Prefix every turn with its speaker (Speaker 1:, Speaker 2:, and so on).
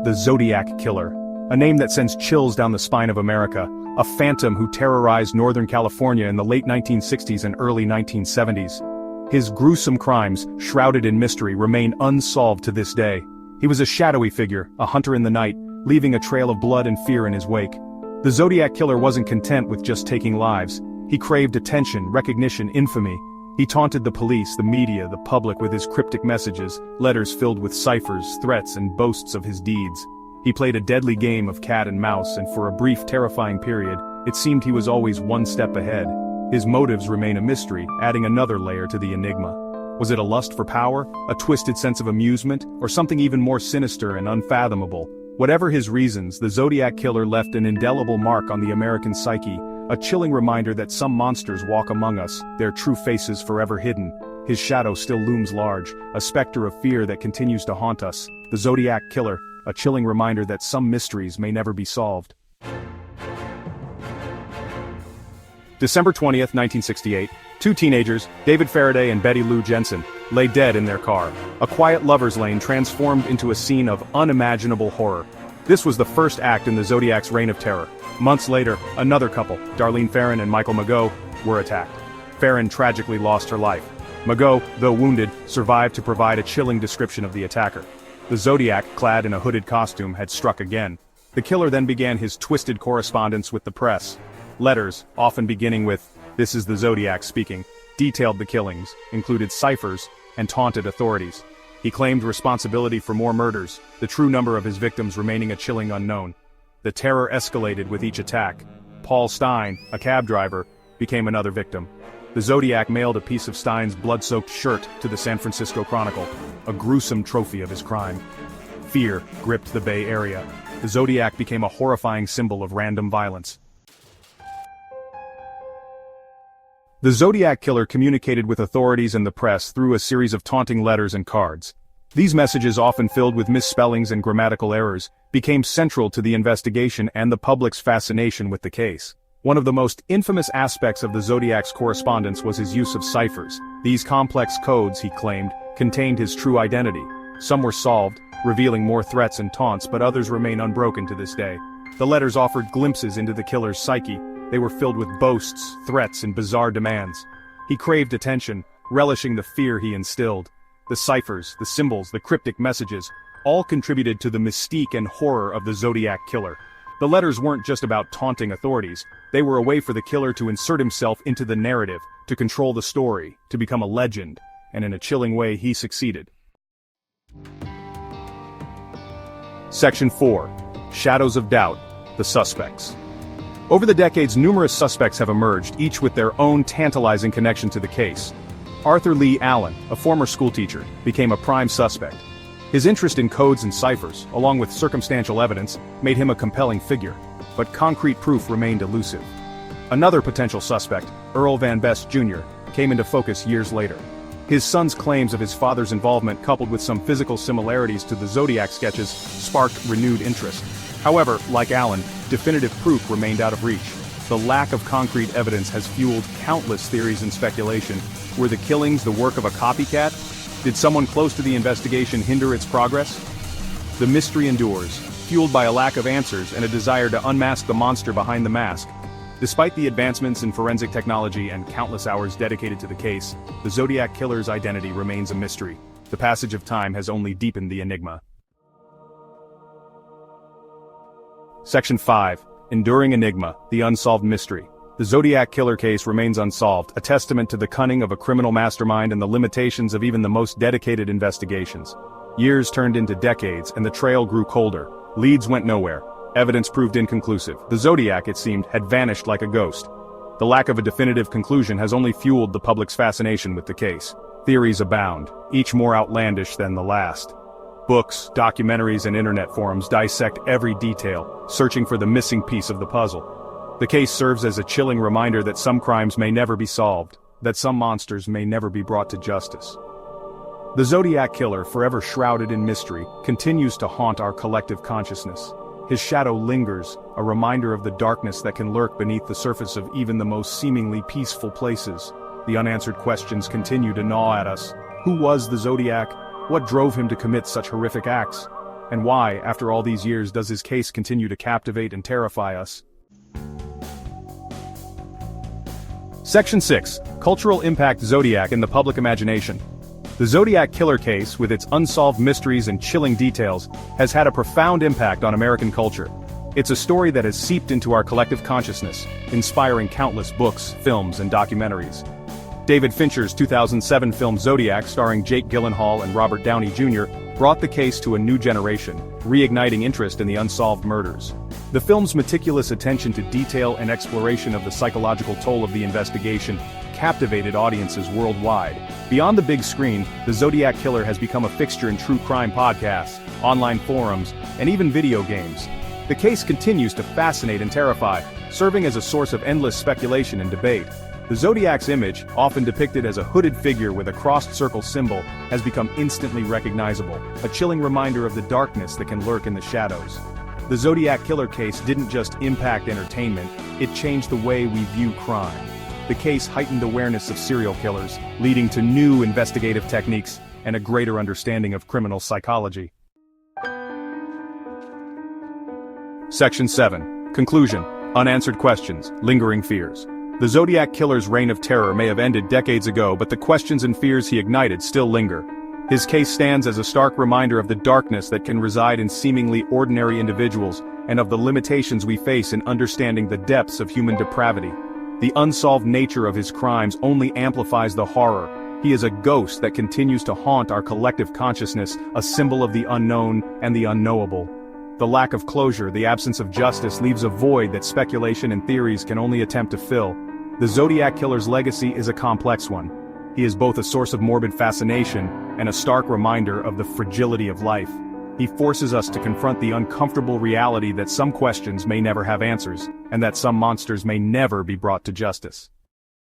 Speaker 1: The Zodiac Killer. A name that sends chills down the spine of America. A phantom who terrorized Northern California in the late 1960s and early 1970s. His gruesome crimes, shrouded in mystery, remain unsolved to this day. He was a shadowy figure, a hunter in the night, leaving a trail of blood and fear in his wake. The Zodiac Killer wasn't content with just taking lives. He craved attention, recognition, infamy. He taunted the police, the media, the public with his cryptic messages, letters filled with ciphers, threats, and boasts of his deeds. He played a deadly game of cat and mouse, and for a brief, terrifying period, it seemed he was always one step ahead. His motives remain a mystery, adding another layer to the enigma. Was it a lust for power, a twisted sense of amusement, or something even more sinister and unfathomable? Whatever his reasons, the Zodiac Killer left an indelible mark on the American psyche, a chilling reminder that some monsters walk among us, their true faces forever hidden. His shadow still looms large, a specter of fear that continues to haunt us. The Zodiac Killer, a chilling reminder that some mysteries may never be solved. December 20th, 1968, two teenagers, David Faraday and Betty Lou Jensen, lay dead in their car. A quiet lover's lane transformed into a scene of unimaginable horror. This was the first act in the Zodiac's reign of terror. Months later, another couple, Darlene Ferrin and Michael Mageau, were attacked. Ferrin tragically lost her life. Mageau, though wounded, survived to provide a chilling description of the attacker. The Zodiac, clad in a hooded costume, had struck again. The killer then began his twisted correspondence with the press. Letters, often beginning with, "This is the Zodiac speaking," detailed the killings, included ciphers, and taunted authorities. He claimed responsibility for more murders, the true number of his victims remaining a chilling unknown. The terror escalated with each attack. Paul Stein, a cab driver, became another victim. The Zodiac mailed a piece of Stein's blood-soaked shirt to the San Francisco Chronicle, a gruesome trophy of his crime. Fear gripped the Bay Area. The Zodiac became a horrifying symbol of random violence. The Zodiac Killer communicated with authorities and the press through a series of taunting letters and cards. These messages, often filled with misspellings and grammatical errors, became central to the investigation and the public's fascination with the case. One of the most infamous aspects of the Zodiac's correspondence was his use of ciphers. These complex codes, he claimed, contained his true identity. Some were solved, revealing more threats and taunts, but others remain unbroken to this day. The letters offered glimpses into the killer's psyche. They were filled with boasts, threats, and bizarre demands. He craved attention, relishing the fear he instilled. The ciphers, the symbols, the cryptic messages, all contributed to the mystique and horror of the Zodiac Killer. The letters weren't just about taunting authorities, they were a way for the killer to insert himself into the narrative, to control the story, to become a legend, and in a chilling way he succeeded. Section 4. Shadows of Doubt, the Suspects. Over the decades, numerous suspects have emerged, each with their own tantalizing connection to the case. Arthur Lee Allen, a former schoolteacher, became a prime suspect. His interest in codes and ciphers, along with circumstantial evidence, made him a compelling figure, but concrete proof remained elusive. Another potential suspect, Earl Van Best Jr., came into focus years later. His son's claims of his father's involvement, coupled with some physical similarities to the Zodiac sketches, sparked renewed interest. However, like Allen, definitive proof remained out of reach. The lack of concrete evidence has fueled countless theories and speculation. Were the killings the work of a copycat? Did someone close to the investigation hinder its progress? The mystery endures, fueled by a lack of answers and a desire to unmask the monster behind the mask. Despite the advancements in forensic technology and countless hours dedicated to the case, the Zodiac Killer's identity remains a mystery. The passage of time has only deepened the enigma. Section 5. Enduring Enigma, the Unsolved Mystery. The Zodiac Killer case remains unsolved, a testament to the cunning of a criminal mastermind and the limitations of even the most dedicated investigations. Years turned into decades, and the trail grew colder. Leads went nowhere. Evidence proved inconclusive. The Zodiac, it seemed, had vanished like a ghost. The lack of a definitive conclusion has only fueled the public's fascination with the case. Theories abound, each more outlandish than the last. Books, documentaries, and internet forums dissect every detail, searching for the missing piece of the puzzle. The case serves as a chilling reminder that some crimes may never be solved, that some monsters may never be brought to justice. The Zodiac Killer, forever shrouded in mystery, continues to haunt our collective consciousness. His shadow lingers, a reminder of the darkness that can lurk beneath the surface of even the most seemingly peaceful places. The unanswered questions continue to gnaw at us. Who was the Zodiac? What drove him to commit such horrific acts? And why, after all these years, does his case continue to captivate and terrify us? Section 6. Cultural impact Zodiac in the public imagination. The Zodiac Killer case, with its unsolved mysteries and chilling details, has had a profound impact on American culture. It's a story that has seeped into our collective consciousness, inspiring countless books, films, and documentaries. David Fincher's 2007 film Zodiac, starring Jake Gyllenhaal and Robert Downey Jr., brought the case to a new generation, reigniting interest in the unsolved murders. The film's meticulous attention to detail and exploration of the psychological toll of the investigation captivated audiences worldwide. Beyond the big screen, the Zodiac Killer has become a fixture in true crime podcasts, online forums, and even video games. The case continues to fascinate and terrify, serving as a source of endless speculation and debate. The Zodiac's image, often depicted as a hooded figure with a crossed circle symbol, has become instantly recognizable, a chilling reminder of the darkness that can lurk in the shadows. The Zodiac Killer case didn't just impact entertainment, it changed the way we view crime. The case heightened awareness of serial killers, leading to new investigative techniques and a greater understanding of criminal psychology. Section 7. Conclusion. Unanswered questions, lingering fears. The Zodiac Killer's reign of terror may have ended decades ago, but the questions and fears he ignited still linger. His case stands as a stark reminder of the darkness that can reside in seemingly ordinary individuals, and of the limitations we face in understanding the depths of human depravity. The unsolved nature of his crimes only amplifies the horror. He is a ghost that continues to haunt our collective consciousness, a symbol of the unknown and the unknowable. The lack of closure, the absence of justice, leaves a void that speculation and theories can only attempt to fill. The Zodiac Killer's legacy is a complex one. He is both a source of morbid fascination and a stark reminder of the fragility of life. He forces us to confront the uncomfortable reality that some questions may never have answers, and that some monsters may never be brought to justice.